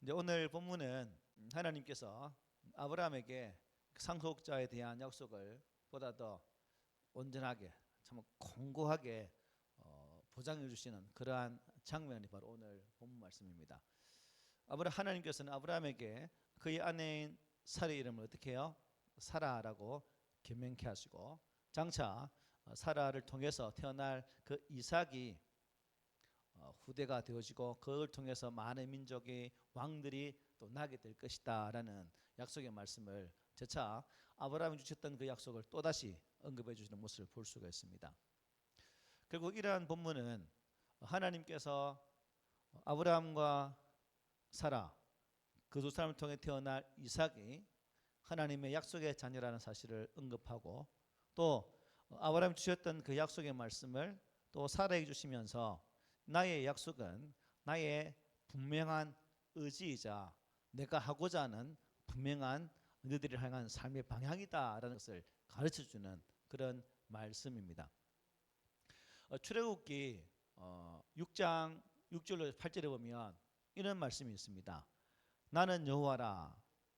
이제 오늘 본문은 하나님께서 아브라함에게 상속자에 대한 약속을 보다 더 온전하게 참 공고하게 보장해 주시는 그러한 장면이 바로 오늘 본문 말씀입니다. 하나님께서는 아브라함에게 그의 아내인 사라의 이름을 어떻게 해요? 사라라고 개명케 하시고 장차 사라를 통해서 태어날 그 이삭이 후대가 되어지고 그걸 통해서 많은 민족의 왕들이 또 나게 될 것이다라는 약속의 말씀을 재차 아브라함이 주셨던 그 약속을 또다시 언급해 주시는 모습을 볼 수가 있습니다. 결국 이러한 본문은 하나님께서 아브라함과 사라 그 두 사람을 통해 태어날 이삭이 하나님의 약속의 자녀라는 사실을 언급하고 또 아브라함이 주셨던 그 약속의 말씀을 또 사라에게 주시면서 나의 약속은 나의 분명한 의지이자 내가 하고자 하는 분명한 너희들을 향한 삶의 방향이다라는 것을 가르쳐주는 그런 말씀입니다. 출애굽기 6장 6절로 8절에 보면 이런 말씀이 있습니다. 나는 여호와라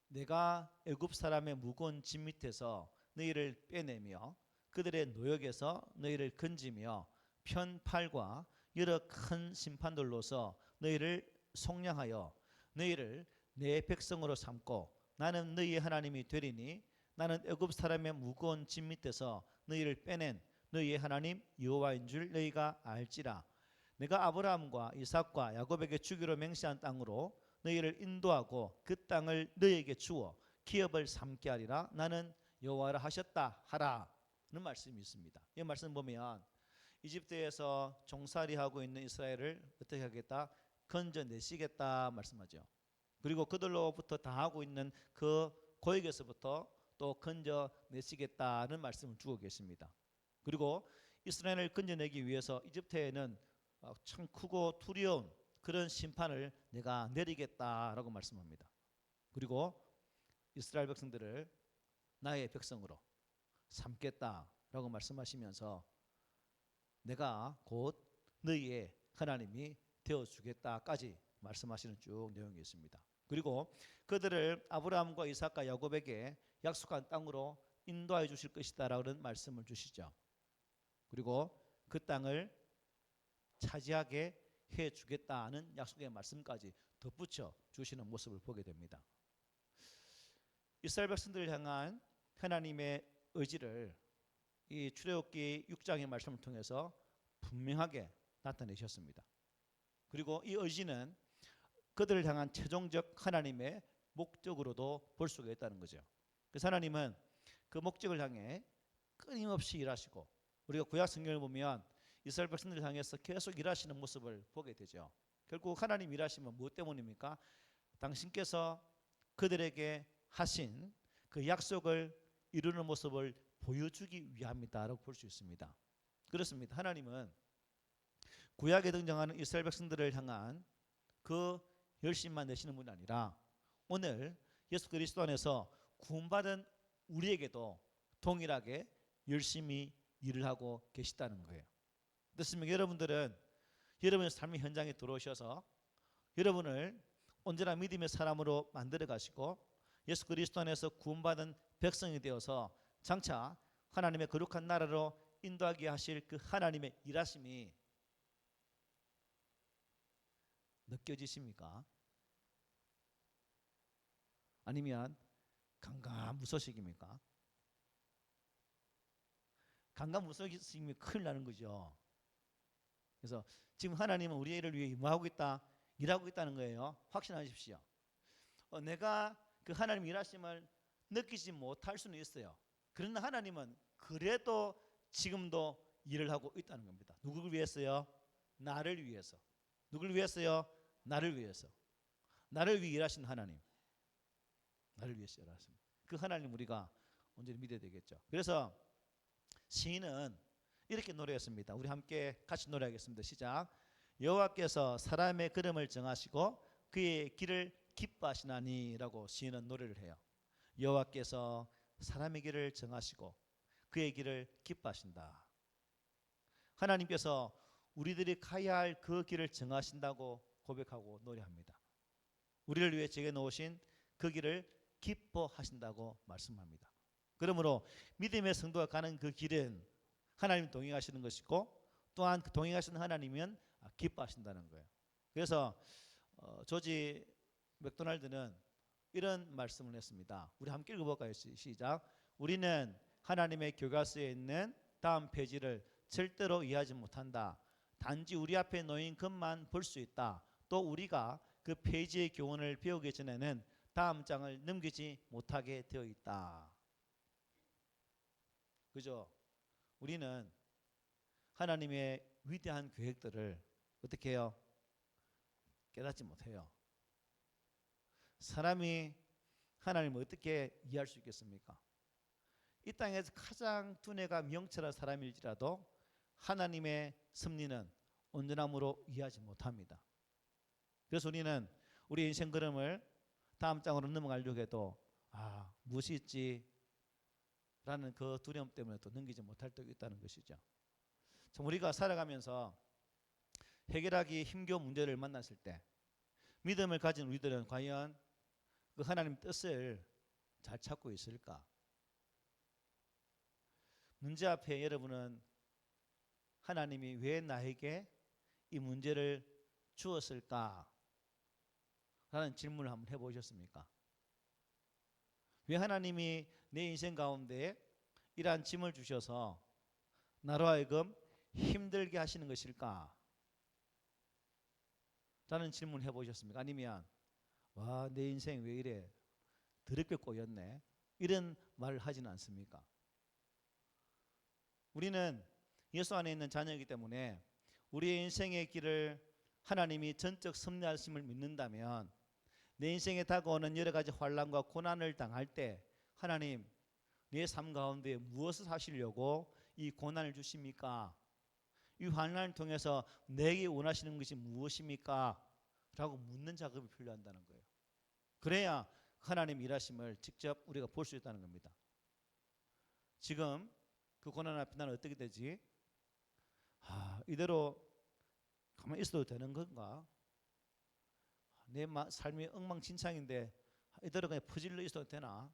내가 애굽 사람의 무거운 짐 밑에서 너희를 빼내며 그들의 노역에서 너희를 건지며 편팔과 여러 큰 심판들로서 너희를 속량하여 너희를 내 백성으로 삼고 나는 너희의 하나님이 되리니 나는 애굽 사람의 무거운 짐 밑에서 너희를 빼낸 너희의 하나님 여호와인 줄 너희가 알지라. 내가 아브라함과 이삭과 야곱에게 주기로 맹세한 땅으로 너희를 인도하고 그 땅을 너희에게 주어 기업을 삼게 하리라. 나는 여호와라 하셨다 하라는 말씀이 있습니다. 이 말씀 보면 이집트에서 종살이하고 있는 이스라엘을 어떻게 하겠다? 건져내시겠다 말씀하죠. 그리고 그들로부터 당하고 있는 그 고역에서부터 또 건져내시겠다는 말씀을 주고 계십니다. 그리고 이스라엘을 건져내기 위해서 이집트에는 참 크고 두려운 그런 심판을 내가 내리겠다라고 말씀합니다. 그리고 이스라엘 백성들을 나의 백성으로 삼겠다라고 말씀하시면서 내가 곧 너희의 하나님이 되어주겠다까지 말씀하시는 쭉 내용이 있습니다. 그리고 그들을 아브라함과 이삭과 야곱에게 약속한 땅으로 인도하여 주실 것이다라는 말씀을 주시죠. 그리고 그 땅을 차지하게 해주겠다는 약속의 말씀까지 덧붙여 주시는 모습을 보게 됩니다. 이스라엘 백성들을 향한 하나님의 의지를 이 출애굽기 6장의 말씀을 통해서 분명하게 나타내셨습니다. 그리고 이 의지는 그들을 향한 최종적 하나님의 목적으로도 볼 수가 있다는 거죠. 그래서 하나님은 그 목적을 향해 끊임없이 일하시고 우리가 구약 성경을 보면 이스라엘 백성들을 향해서 계속 일하시는 모습을 보게 되죠. 결국 하나님 일하시면 무엇 때문입니까? 당신께서 그들에게 하신 그 약속을 이루는 모습을 보여주기 위함이다라고 볼 수 있습니다. 그렇습니다. 하나님은 구약에 등장하는 이스라엘 백성들을 향한 그 열심만 내시는 분이 아니라 오늘 예수 그리스도 안에서 구원받은 우리에게도 동일하게 열심히 일을 하고 계시다는 거예요. 그렇습니까? 여러분들은 여러분의 삶의 현장에 들어오셔서 여러분을 언제나 믿음의 사람으로 만들어 가시고 예수 그리스도 안에서 구원받은 백성이 되어서 장차 하나님의 거룩한 나라로 인도하게 하실 그 하나님의 일하심이 느껴지십니까? 아니면 강감무소식입니까? 강감무소식이면 큰일 나는 거죠. 그래서 지금 하나님은 우리 일을 위해 임하고 있다, 일하고 있다는 거예요. 확신하십시오. 내가 그 하나님 일하심을 느끼지 못할 수는 있어요. 그러나 하나님은 그래도 지금도 일을 하고 있다는 겁니다. 누구를 위해서요? 나를 위해서. 누구를 위해서요? 나를 위해서. 나를 위해 일하시는 하나님. 나를 위해서 일하십니다. 그 하나님 우리가 온전히 믿어야 되겠죠. 그래서 시인은 이렇게 노래했습니다. 우리 함께 같이 노래하겠습니다. 시작. 여호와께서 사람의 걸음을 정하시고 그의 길을 기뻐하시나니 라고 시인은 노래를 해요. 여호와께서 사람의 길을 정하시고 그의 길을 기뻐하신다. 하나님께서 우리들이 가야 할 그 길을 정하신다고 고백하고 노래합니다. 우리를 위해 정해 놓으신 그 길을 기뻐하신다고 말씀합니다. 그러므로 믿음의 성도가 가는 그 길은 하나님 동행하시는 것이고 또한 그 동행하시는 하나님은 기뻐하신다는 거예요. 그래서 조지 맥도날드는 이런 말씀을 했습니다. 우리 함께 읽어볼까요? 시작. 우리는 하나님의 교과서에 있는 다음 페이지를 절대로 이해하지 못한다. 단지 우리 앞에 놓인 것만 볼 수 있다. 또 우리가 그 페이지의 교훈을 배우기 전에는 다음 장을 넘기지 못하게 되어 있다. 그죠? 우리는 하나님의 위대한 계획들을 어떻게 해요? 깨닫지 못해요. 사람이 하나님을 어떻게 이해할 수 있겠습니까? 이 땅에서 가장 두뇌가 명철한 사람일지라도 하나님의 섭리는 온전함으로 이해하지 못합니다. 그래서 우리는 우리 인생 걸음을 다음 장으로 넘어가려고 해도 무엇이 있지? 라는 그 두려움 때문에 또 넘기지 못할 때가 있다는 것이죠. 참 우리가 살아가면서 해결하기 힘겨운 문제를 만났을 때 믿음을 가진 우리들은 과연 그 하나님 뜻을 잘 찾고 있을까? 문제 앞에 여러분은 하나님이 왜 나에게 이 문제를 주었을까? 라는 질문을 한번 해보셨습니까? 왜 하나님이 내 인생 가운데 이러한 짐을 주셔서 나로 하여금 힘들게 하시는 것일까? 라는 질문 해보셨습니까? 아니면 내 인생 왜 이래? 더럽게 꼬였네? 이런 말을 하지는 않습니까? 우리는 예수 안에 있는 자녀이기 때문에 우리의 인생의 길을 하나님이 전적 섭리하심을 믿는다면 내 인생에 다가오는 여러 가지 환난과 고난을 당할 때 하나님 내 삶 가운데 무엇을 하시려고 이 고난을 주십니까? 이 환난을 통해서 내게 원하시는 것이 무엇입니까? 라고 묻는 작업이 필요한다는 거예요. 그래야 하나님 일하심을 직접 우리가 볼 수 있다는 겁니다. 지금 그 고난 앞에 나는 어떻게 되지? 이대로 가만히 있어도 되는 건가? 내 삶이 엉망진창인데 이대로 그냥 퍼질러 있어도 되나?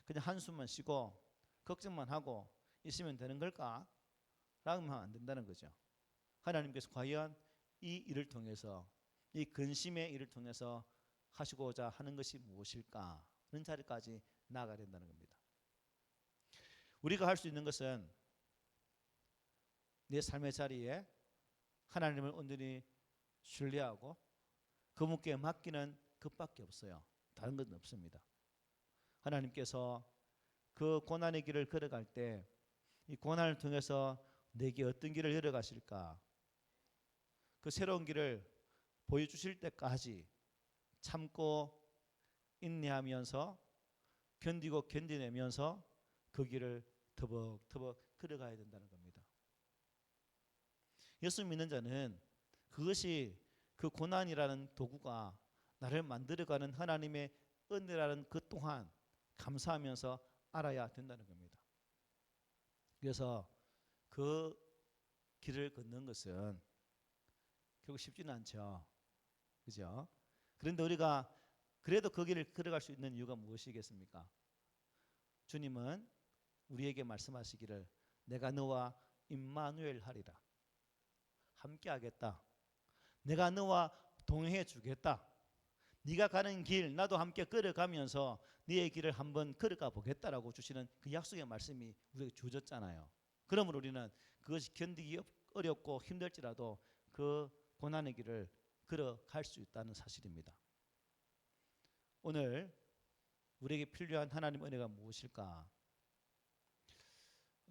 그냥 한숨만 쉬고 걱정만 하고 있으면 되는 걸까? 라면 안 된다는 거죠. 하나님께서 과연 이 일을 통해서 이 근심의 일을 통해서 하시고자 하는 것이 무엇일까? 하는 자리까지 나아가야 된다는 겁니다. 우리가 할 수 있는 것은 내 삶의 자리에 하나님을 온전히 신뢰하고 그분께 맡기는 것밖에 없어요. 다른 건 없습니다. 하나님께서 그 고난의 길을 걸어갈 때 이 고난을 통해서 내게 어떤 길을 열어가실까? 그 새로운 길을 보여주실 때까지 참고 인내하면서 견디고 견디내면서 그 길을 터벅터벅 걸어가야 된다는 겁니다. 예수 믿는 자는 그것이 그 고난이라는 도구가 나를 만들어가는 하나님의 은혜라는 그 또한 감사하면서 알아야 된다는 겁니다. 그래서 그 길을 걷는 것은 결국 쉽지는 않죠. 그죠? 그런데 우리가 그래도 그 길을 걸어갈 수 있는 이유가 무엇이겠습니까? 주님은 우리에게 말씀하시기를 내가 너와 임마누엘 하리라. 함께 하겠다. 내가 너와 동행해 주겠다. 네가 가는 길 나도 함께 걸어가면서 네의 길을 한번 걸어가 보겠다라고 주시는 그 약속의 말씀이 우리에게 주어졌잖아요. 그러므로 우리는 그것이 견디기 어렵고 힘들지라도 그 고난의 길을 걸어갈 수 있다는 사실입니다. 오늘 우리에게 필요한 하나님의 은혜가 무엇일까?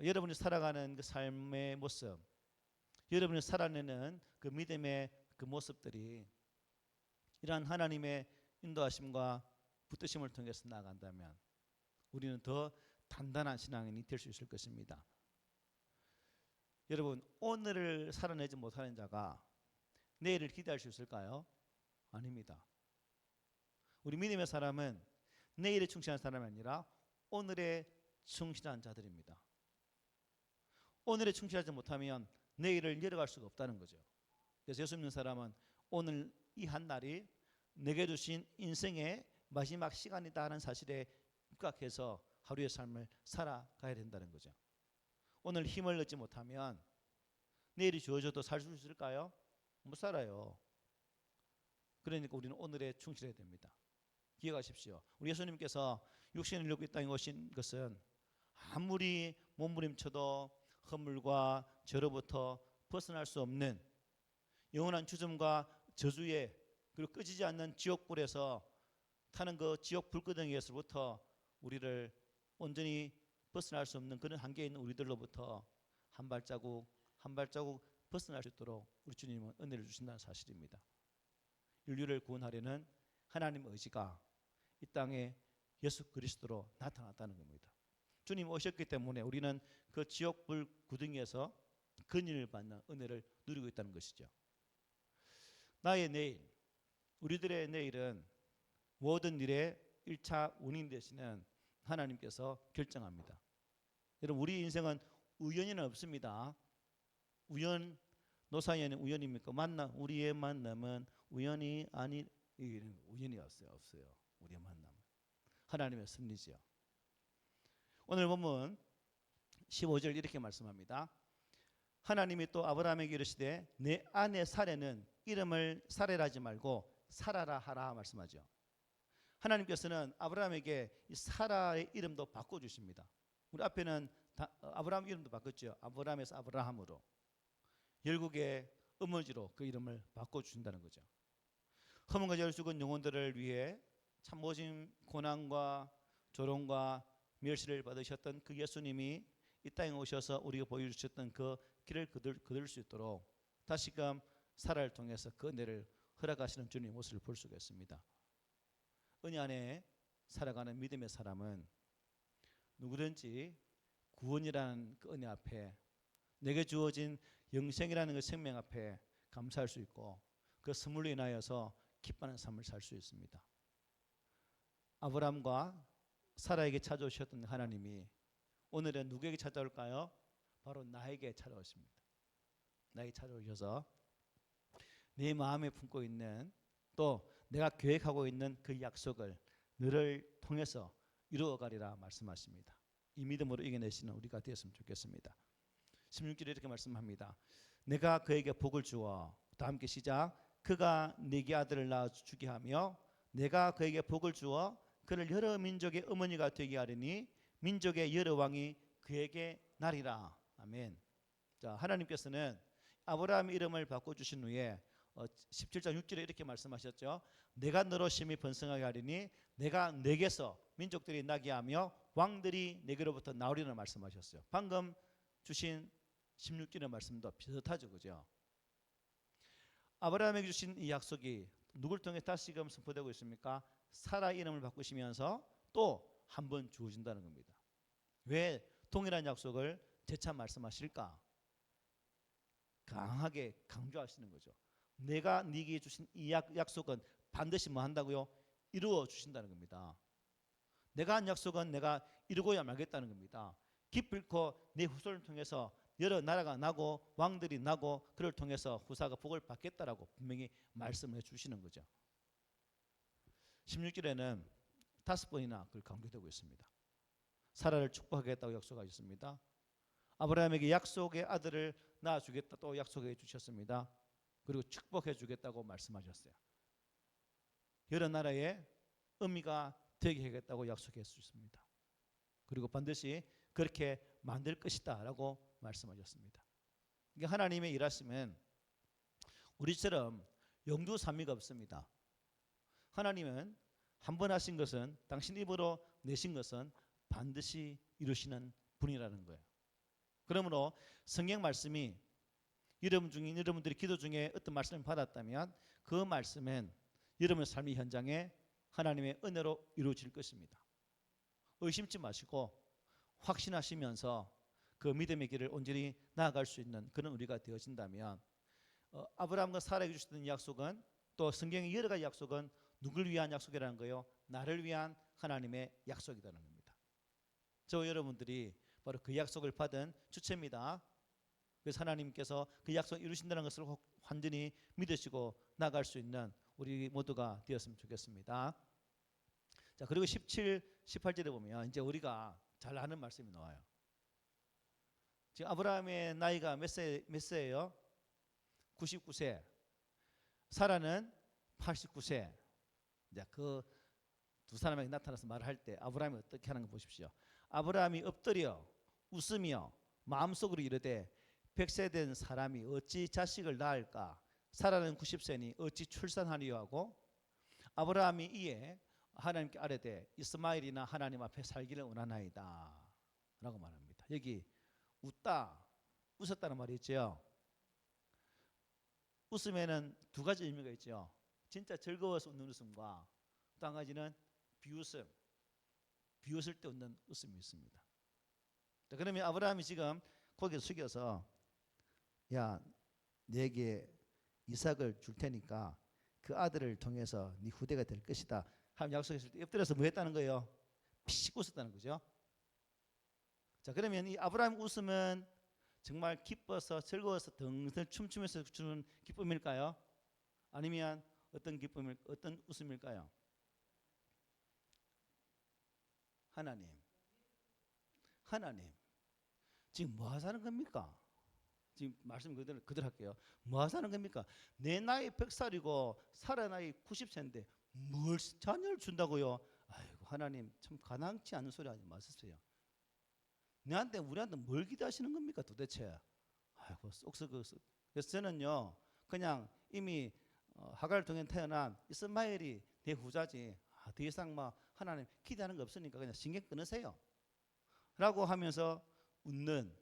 여러분이 살아가는 그 삶의 모습, 여러분이 살아내는 그 믿음의 그 모습들이 이러한 하나님의 인도하심과 붙드심을 통해서 나아간다면 우리는 더 단단한 신앙인이 될 수 있을 것입니다. 여러분, 오늘을 살아내지 못하는 자가 내일을 기대할 수 있을까요? 아닙니다. 우리 믿음의 사람은 내일에 충실한 사람이 아니라 오늘에 충실한 자들입니다. 오늘에 충실하지 못하면 내일을 열어갈 수가 없다는 거죠. 그래서 예수 믿는 사람은 오늘 이 한 날이 내게 주신 인생의 마지막 시간이다 하는 사실에 입각해서 하루의 삶을 살아가야 된다는 거죠. 오늘 힘을 얻지 못하면 내일이 주어져도 살 수 있을까요? 못 살아요. 그러니까 우리는 오늘에 충실해야 됩니다. 기억하십시오. 우리 예수님께서 육신을 입고 이 땅에 오신 것은 아무리 몸부림쳐도 허물과 죄로부터 벗어날 수 없는 영원한 주점과 저주의 그리고 꺼지지 않는 지옥불에서 타는 그 지옥 불끄덩이에서부터 우리를 온전히 벗어날 수 없는 그런 한계에 있는 우리들로부터 한 발자국 한 발자국 벗어날 수 있도록 우리 주님은 은혜를 주신다는 사실입니다. 인류를 구원하려는 하나님의 의지가 이 땅에 예수 그리스도로 나타났다는 겁니다. 주님 오셨기 때문에 우리는 그 지옥불 구덩이에서 근인을 받는 은혜를 누리고 있다는 것이죠. 나의 내일, 우리들의 내일은 모든 일의 1차 원인 되시는 하나님께서 결정합니다. 여러분, 우리 인생은 우연이는 없습니다. 노사연은 우연입니까? 우리의 만남은 우연이 우연이 없어요. 우리의 만남은 하나님의 섭리죠. 오늘 본문 15절 이렇게 말씀합니다. 하나님이 또 아브라함에게 이르시되 내 아내 사레는 이름을 사레라지 말고 사라라 하라 말씀하죠. 하나님께서는 아브라함에게 이 사라의 이름도 바꿔주십니다. 우리 앞에는 아브라함 이름도 바꿨죠. 아브라함에서 아브라함으로 열국의 음원지로 그 이름을 바꿔주신다는 거죠. 허문과 죄를 죽은 영혼들을 위해 참 모진 고난과 조롱과 멸시를 받으셨던 그 예수님이 이 땅에 오셔서 우리가 보여주셨던 그 길을 거둘 수 있도록 다시금 사라를 통해서 그 은혜를 허락하시는 주님의 모습을 볼 수가 있습니다. 은혜 안에 살아가는 믿음의 사람은 누구든지 구원이라는 그 은혜 앞에 내게 주어진 영생이라는 그 생명 앞에 감사할 수 있고 그 선물로 인하여서 기뻐하는 삶을 살 수 있습니다. 아브라함과 사라에게 찾아오셨던 하나님이 오늘은 누구에게 찾아올까요? 바로 나에게 찾아오십니다. 나에게 찾아오셔서 내 마음에 품고 있는 또 내가 계획하고 있는 그 약속을 너를 통해서 이루어가리라 말씀하십니다. 이 믿음으로 이겨내시는 우리가 되었으면 좋겠습니다. 16절에 이렇게 말씀합니다. 내가 그에게 복을 주어, 다 함께 시작. 그가 네게 아들을 낳아 주게 하며 내가 그에게 복을 주어 그를 여러 민족의 어머니가 되게 하리니 민족의 여러 왕이 그에게 나리라. 아멘. 자, 하나님께서는 아브라함의 이름을 바꿔주신 후에 17장 6절에 이렇게 말씀하셨죠. 내가 너로 심히 번성하게 하리니 내가 네게서 민족들이 나게 하며 왕들이 네게로부터 나오리라 말씀하셨어요. 방금 주신 16절의 말씀도 비슷하죠, 그죠? 아브라함에게 주신 이 약속이 누굴 통해 다시금 선포되고 있습니까? 사라 이름을 바꾸시면서 또 한 번 주어진다는 겁니다. 왜 동일한 약속을 재차 말씀하실까? 강하게 강조하시는 거죠. 내가 네게 주신 이 약속은 반드시 뭐 한다고요? 이루어 주신다는 겁니다. 내가 한 약속은 내가 이루고야 말겠다는 겁니다. 기필코 내 후손을 통해서 여러 나라가 나고 왕들이 나고 그를 통해서 후사가 복을 받겠다라고 분명히 말씀해 주시는 거죠. 16절에는 5번이나 그걸 강조되고 있습니다. 사라를 축복하겠다고 약속하셨습니다. 아브라함에게 약속의 아들을 낳아주겠다 또 약속해 주셨습니다. 그리고 축복해 주겠다고 말씀하셨어요. 여러 나라의 의미가 되게 하겠다고 약속해 주셨습니다. 그리고 반드시 그렇게 만들 것이다 라고 말씀하셨습니다. 이게 하나님의 일하시면 우리처럼 영두삼위가 없습니다. 하나님은 한 번 하신 것은 당신 입으로 내신 것은 반드시 이루시는 분이라는 거예요. 그러므로 성경 말씀이 여러분들이 기도 중에 어떤 말씀을 받았다면 그 말씀은 여러분의 삶의 현장에 하나님의 은혜로 이루어질 것입니다. 의심치 마시고 확신하시면서 그 믿음의 길을 온전히 나아갈 수 있는 그런 우리가 되어진다면 아브라함과 사라에게 주셨던 약속은 또 성경의 여러 가지 약속은 누구를 위한 약속이라는 거예요? 나를 위한 하나님의 약속이라는 겁니다. 저 여러분들이 바로 그 약속을 받은 주체입니다. 그래서 하나님께서 그 약속을 이루신다는 것을 완전히 믿으시고 나아갈 수 있는 우리 모두가 되었으면 좋겠습니다. 자, 그리고 17, 18절에 보면 이제 우리가 잘 아는 말씀이 나와요. 지금 아브라함의 나이가 몇 세예요? 99세. 사라는 89세. 이제 그 두 사람에게 나타나서 말할 때 아브라함이 어떻게 하는 거 보십시오. 아브라함이 엎드려 웃으며 마음속으로 이르되 100세 된 사람이 어찌 자식을 낳을까? 사라는 90세니 어찌 출산하리요 하고 아브라함이 이에 하나님께 아뢰되 이스마엘이나 하나님 앞에 살기를 원하나이다 라고 말합니다. 여기 웃었다는 말이 있죠. 웃음에는 두 가지 의미가 있죠. 진짜 즐거워서 웃는 웃음과 또 한 가지는 비웃을 때 웃는 웃음이 있습니다. 자, 그러면 아브라함이 지금 고개를 숙여서 야, 내게 이삭을 줄 테니까 그 아들을 통해서 네 후대가 될 것이다 하면 약속했을 때 엎드려서 뭐 했다는 거예요? 피식 웃었다는 거죠. 자, 그러면 이 아브라함 웃음은 정말 기뻐서 즐거워서 덩덩 춤추면서 주는 기쁨일까요? 아니면 어떤 웃음일까요? 하나님 지금 뭐 하자는 겁니까? 지금 말씀 그대로 할게요. 뭐 하자는 겁니까? 내 나이 100살이고 사라 나이 90세인데 뭘 자녀를 준다고요? 아이고 하나님 참 가난치 않은 소리 하지 마세요. 우리한테 뭘 기대하시는 겁니까 도대체? 아이고 그래서 저는요 그냥 이미 하갈을 통해 태어난 이스마엘이 내 후자지. 더 이상 하나님 기대하는 거 없으니까 그냥 신경 끊으세요 라고 하면서 웃는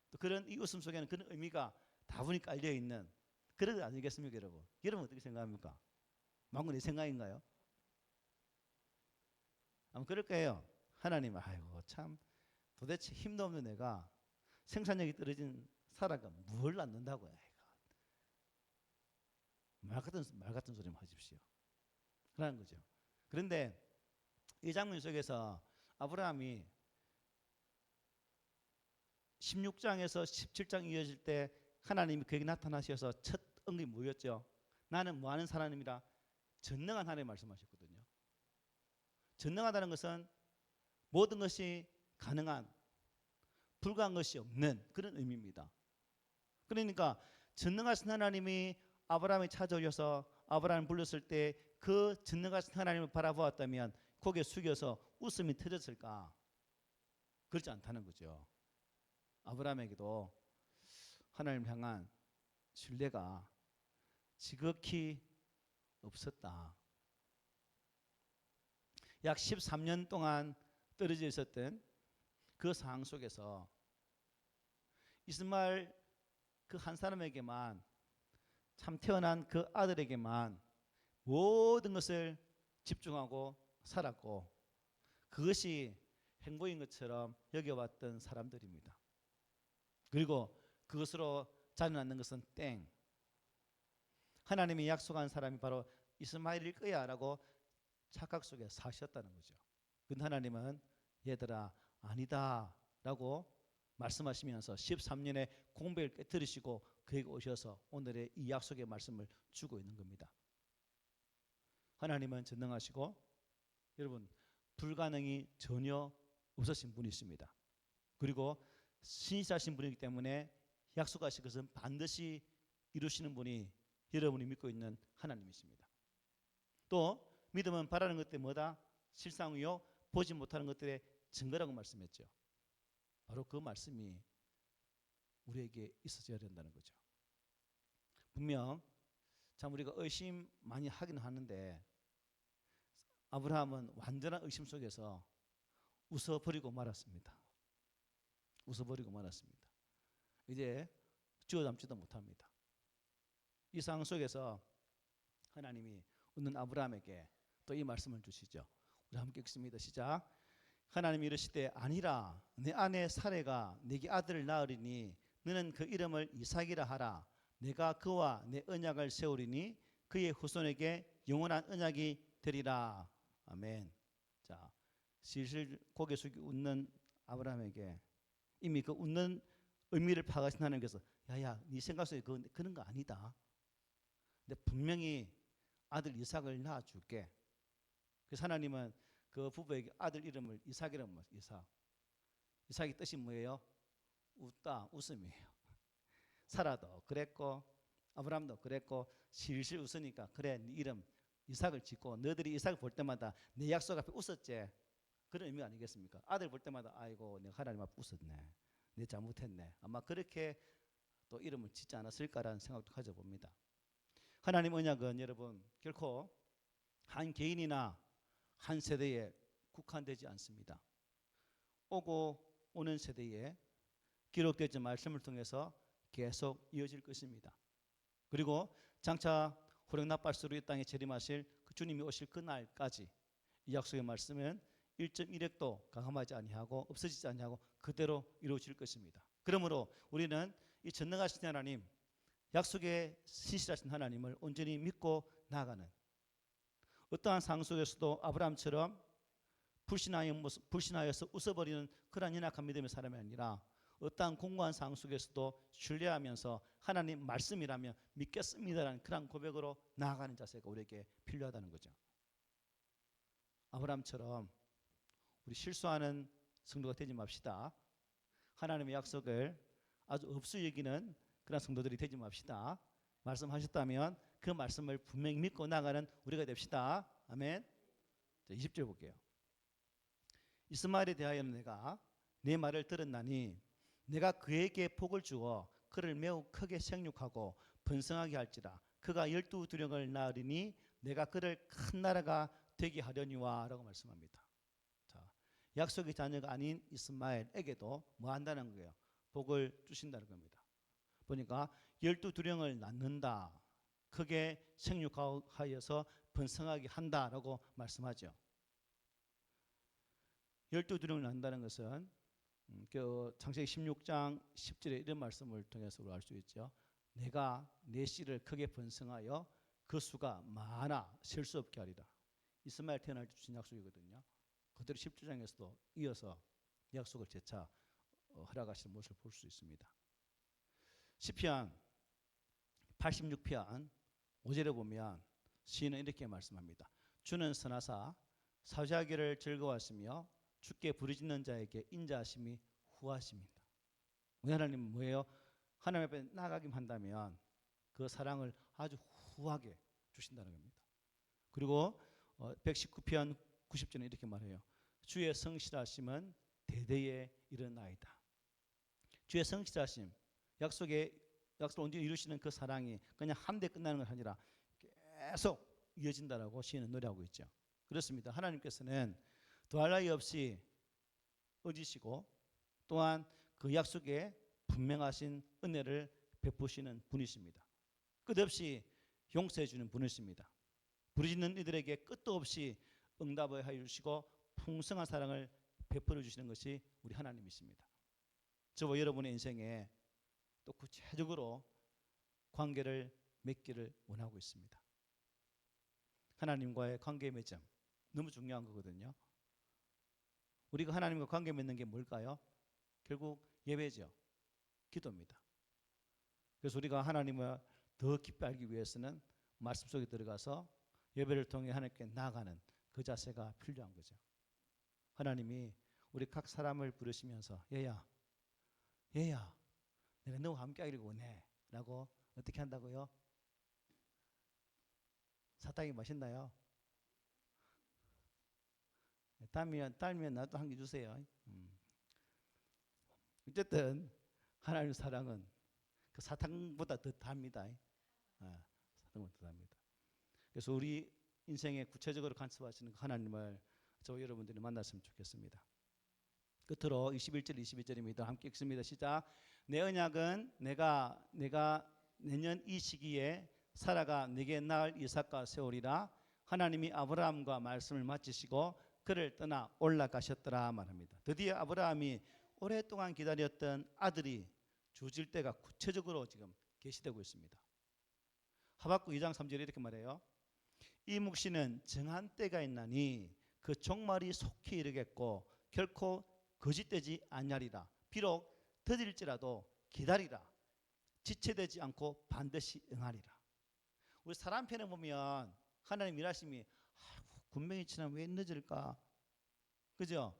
또 그런 이 웃음 속에는 그런 의미가 다분히 깔려있는 그런 거 아니겠습니까 여러분? 여러분 어떻게 생각합니까? 망고 내 생각인가요? 아마 그럴 거예요. 하나님 아이고 참 도대체 힘도 없는 애가 생산력이 떨어진 사라가 뭘 낳는다고 말 같은 소리만 하십시오 라는 거죠. 그런데 이 장면 속에서 아브라함이 16장에서 17장 이어질 때 하나님이 그에게 나타나셔서 첫 언급이 뭐였죠? 나는 뭐하는 사람이라 전능한 하나님 말씀하셨거든요. 전능하다는 것은 모든 것이 가능한 불가한 것이 없는 그런 의미입니다. 그러니까 전능하신 하나님이 아브라함이 찾아오셔서 아브라함을 불렀을 때 그 전능하신 하나님을 바라보았다면 고개 숙여서 웃음이 터졌을까? 그렇지 않다는 거죠. 아브라함에게도 하나님을 향한 신뢰가 지극히 없었다. 약 13년 동안 떨어져 있었던 그 상황 속에서 이스마엘 그 한 사람에게만 참 태어난 그 아들에게만 모든 것을 집중하고 살았고 그것이 행복인 것처럼 여겨왔던 사람들입니다. 그리고 그것으로 자리 낳는 것은 땡. 하나님이 약속한 사람이 바로 이스마엘일 거야 라고 착각 속에 사셨다는 거죠. 근데 하나님은 얘들아 아니다 라고 말씀하시면서 13년의 공백을 깨뜨리시고 그에게 오셔서 오늘의 이 약속의 말씀을 주고 있는 겁니다. 하나님은 전능하시고 여러분 불가능이 전혀 없으신 분이십니다. 그리고 신실하신 분이기 때문에 약속하신 것은 반드시 이루시는 분이 여러분이 믿고 있는 하나님이십니다. 또 믿음은 바라는 것들이 뭐다? 실상이요 보지 못하는 것들의 증거라고 말씀했죠. 바로 그 말씀이 우리에게 있어져야 된다는 거죠. 분명 참 우리가 의심 많이 하긴 하는데 아브라함은 완전한 의심 속에서 웃어버리고 말았습니다. 이제 주워 담지도 못합니다. 이 상황 속에서 하나님이 웃는 아브라함에게 또 이 말씀을 주시죠. 우리 함께 읽습니다. 시작. 하나님이 이르시되 아니라 내 아내 사레가 네게 아들을 낳으리니 너는 그 이름을 이삭이라 하라. 내가 그와 내 언약을 세우리니 그의 후손에게 영원한 언약이 되리라. 아멘. 자, 슬슬 고개 숙이 웃는 아브라함에게 이미 그 웃는 의미를 파악하신 하나님께서 야야 네 생각 속에 그런 거 아니다. 근데 분명히 아들 이삭을 낳아줄게. 그래서 하나님은 그 부부에게 아들 이름을 이삭이라고 말해요. 이삭. 이삭의 뜻이 뭐예요? 웃다, 웃음이에요. 사라도 그랬고 아브라함도 그랬고 실실 웃으니까 그래 네 이름 이삭을 짓고 너희들이 이삭을 볼 때마다 내 약속 앞에 웃었지. 그런 의미 아니겠습니까? 아들 볼 때마다 아이고 내가 하나님 앞에 웃었네. 내 잘못했네. 아마 그렇게 또 이름을 짓지 않았을까라는 생각도 가져봅니다. 하나님 언약은 여러분 결코 한 개인이나 한 세대에 국한되지 않습니다. 오고 오는 세대에 기록되지 말씀을 통해서 계속 이어질 것입니다. 그리고 장차 호령나팔소로 이 땅에 재림하실 그 주님이 오실 그날까지 이 약속의 말씀은 1.1핵도 강함하지 아니하고 없어지지 아니하고 그대로 이루어질 것입니다. 그러므로 우리는 이 전능하신 하나님, 약속의 신실하신 하나님을 온전히 믿고 나아가는 어떠한 상황 속에서도 아브라함처럼 불신하여서 웃어버리는 그러한 연약한 믿음의 사람이 아니라 어떠한 공고한 상황 속에서도 신뢰하면서 하나님 말씀이라면 믿겠습니다라는 그런 고백으로 나아가는 자세가 우리에게 필요하다는 거죠. 아브라함처럼 우리 실수하는 성도가 되지 맙시다. 하나님의 약속을 아주 없이 여기는 그런 성도들이 되지 맙시다. 말씀하셨다면 그 말씀을 분명히 믿고 나가는 우리가 됩시다. 아멘. 자, 20절 볼게요. 이스마엘에 대하여는 내가 내 말을 들었나니 내가 그에게 복을 주어 그를 매우 크게 생육하고 번성하게 할지라. 그가 12두령을 낳으리니 내가 그를 큰 나라가 되게 하려니와 라고 말씀합니다. 자, 약속의 자녀가 아닌 이스마엘에게도 뭐 한다는 거예요? 복을 주신다는 겁니다. 보니까 12두령을 낳는다. 크게 생육하여서 번성하게 한다라고 말씀하죠. 12두령을 낳는다는 것은 그 창세기 16장 10절에 이런 말씀을 통해서 알 수 있죠. 내가 내 씨를 크게 번성하여 그 수가 많아 셀 수 없게 하리라. 이스마엘 태어날 때 주신 약속이거든요. 그대로 10주장에서도 이어서 약속을 재차 허락하시는 모습을 볼 수 있습니다. 시편 86편 5절에 보면 시인은 이렇게 말씀합니다. 주는 선하사 사죄하기를 즐거워하시며 주께 부르짖는 자에게 인자하심이 후하십니다. 우리 하나님은 뭐예요? 하나님 앞에 나가기만 한다면 그 사랑을 아주 후하게 주신다는 겁니다. 그리고 119편 90절에 이렇게 말해요. 주의 성실하심은 대대에 이르나이다. 주의 성실하심, 약속을 온전히 이루시는 그 사랑이 그냥 한데 끝나는 것이 아니라 계속 이어진다라고 시인은 노래하고 있죠. 그렇습니다. 하나님께서는 더할 나위 없이 얻으시고 또한 그 약속에 분명하신 은혜를 베푸시는 분이십니다. 끝없이 용서해 주는 분이십니다. 부르짖는 이들에게 끝도 없이 응답을 하여 주시고 풍성한 사랑을 베풀어 주시는 것이 우리 하나님이십니다. 저와 여러분의 인생에 또 구체적으로 관계를 맺기를 원하고 있습니다. 하나님과의 관계 맺음 너무 중요한 거거든요. 우리가 하나님과 관계 맺는 게 뭘까요? 결국 예배죠. 기도입니다. 그래서 우리가 하나님을 더 깊이 알기 위해서는 말씀 속에 들어가서 예배를 통해 하나님께 나아가는 그 자세가 필요한 거죠. 하나님이 우리 각 사람을 부르시면서 얘야 내가 너와 함께 하기를 원해 라고 어떻게 한다고요? 사탕이 맛있나요? 딸면 나도 한 개 주세요. 어쨌든 하나님의 사랑은 그 사탕보다 더 답니다. 사탕보다 더 답니다. 그래서 우리 인생에 구체적으로 간섭하시는 하나님을 저와 여러분들이 만났으면 좋겠습니다. 끝으로 21절 22절입니다. 함께 읽습니다. 시작. 내 언약은 내가 내년 이 시기에 사라가 네게 낳을 이삭과 세우리라. 하나님이 아브라함과 말씀을 마치시고 그를 떠나 올라가셨더라 말합니다. 드디어 아브라함이 오랫동안 기다렸던 아들이 주어질 때가 구체적으로 지금 계시되고 있습니다. 하박국 2장 3절에 이렇게 말해요. 이 묵시는 정한 때가 있나니 그 종말이 속히 이르겠고 결코 거짓되지 아니하리라. 비록 더딜지라도 기다리라. 지체되지 않고 반드시 응하리라. 우리 사람 편에 보면 하나님 일하심이 군뱅이처럼 왜 늦을까? 그죠?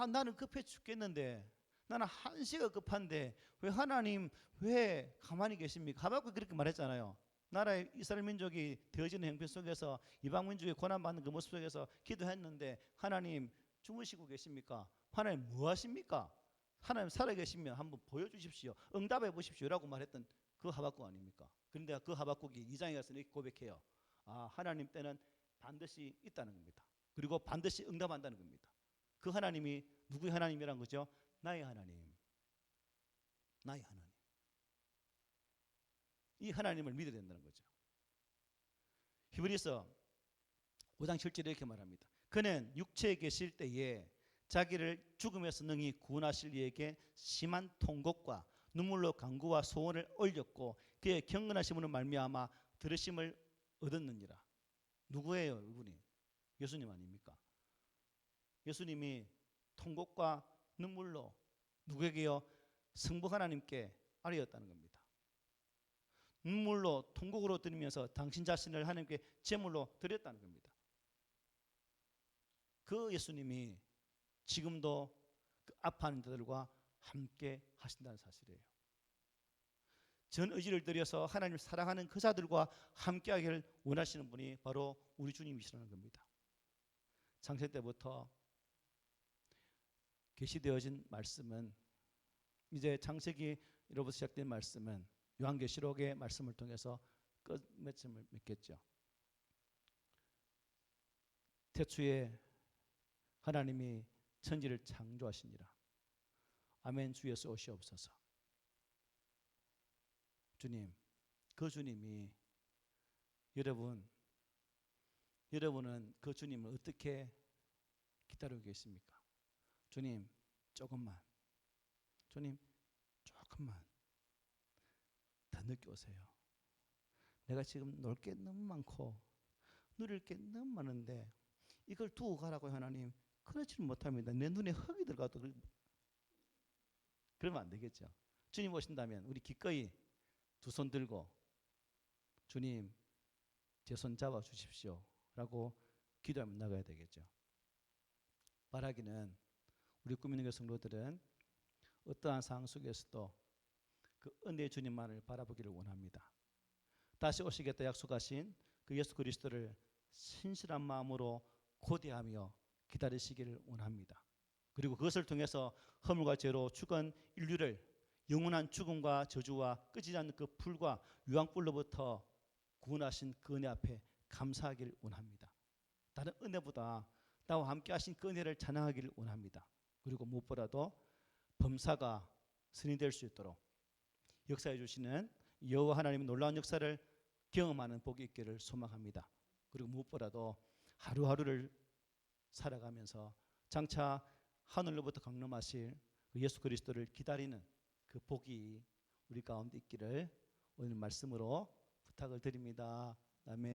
나는 급해 죽겠는데, 나는 한시가 급한데 왜 하나님 왜 가만히 계십니까? 하박국이 그렇게 말했잖아요. 나라의 이스라엘 민족이 되어지는 형편 속에서 이방 민족이 고난받는 그 모습 속에서 기도했는데 하나님 주무시고 계십니까? 하나님 뭐 하십니까? 하나님 살아계시면 한번 보여주십시오. 응답해 보십시오라고 말했던 그 하박국 아닙니까? 그런데 그 하박국이 2장에 가서 이렇게 고백해요. 하나님 때는 반드시 있다는 겁니다. 그리고 반드시 응답한다는 겁니다. 그 하나님이 누구의 하나님이란 거죠? 나의 하나님. 나의 하나님. 이 하나님을 믿어야 된다는 거죠. 히브리서 5장 7절에 이렇게 말합니다. 그는 육체에 계실 때에 자기를 죽음에서 능히 구원하실 이에게 심한 통곡과 눈물로 간구와 소원을 올렸고 그의 경건하심으로 말미암아 들으심을 얻었느니라. 누구예요 이분이? 예수님 아닙니까? 예수님이 통곡과 눈물로 누구에게요? 성부 하나님께 아뢰었다는 겁니다. 눈물로 통곡으로 드리면서 당신 자신을 하나님께 제물로 드렸다는 겁니다. 그 예수님이 지금도 그 아파하는 자들과 함께 하신다는 사실이에요. 전 의지를 들여서 하나님을 사랑하는 그 자들과 함께 하기를 원하시는 분이 바로 우리 주님이시라는 겁니다. 창세 때부터 계시되어진 말씀은 이제 창세기로부터 시작된 말씀은 요한계시록의 말씀을 통해서 끝맺음을 맺겠죠. 태초에 하나님이 천지를 창조하시니라. 아멘. 주 예수 오시옵소서. 주님, 그 주님이 여러분은 그 주님을 어떻게 기다리고 계십니까? 주님, 조금만. 주님, 조금만 더 늦게 오세요. 내가 지금 놀 게 너무 많고 누릴 게 너무 많은데 이걸 두고 가라고 하나님 그렇지는 못합니다. 내 눈에 흙이 들어가도 그러면 안 되겠죠. 주님 오신다면 우리 기꺼이 두 손 들고 주님 제 손 잡아 주십시오 라고 기도하며 나가야 되겠죠. 바라기는 우리 꿈있는 교회 성도들은 어떠한 상황 속에서도 그 은혜의 주님만을 바라보기를 원합니다. 다시 오시겠다 약속하신 그 예수 그리스도를 신실한 마음으로 고대하며 기다리시기를 원합니다. 그리고 그것을 통해서 허물과 죄로 죽은 인류를 영원한 죽음과 저주와 끄지 않는 그 불과 유황불로부터 구원하신 그 은혜 앞에 감사하기를 원합니다. 다른 은혜보다 나와 함께 하신 그 은혜를 찬양하기를 원합니다. 그리고 무엇보다도 범사가 선이 될 수 있도록 역사해 주시는 여호와 하나님의 놀라운 역사를 경험하는 복이 있기를 소망합니다. 그리고 무엇보다도 하루하루를 살아가면서 장차 하늘로부터 강림하실 예수 그리스도를 기다리는 그 복이 우리 가운데 있기를 오늘 말씀으로 부탁을 드립니다. 아멘.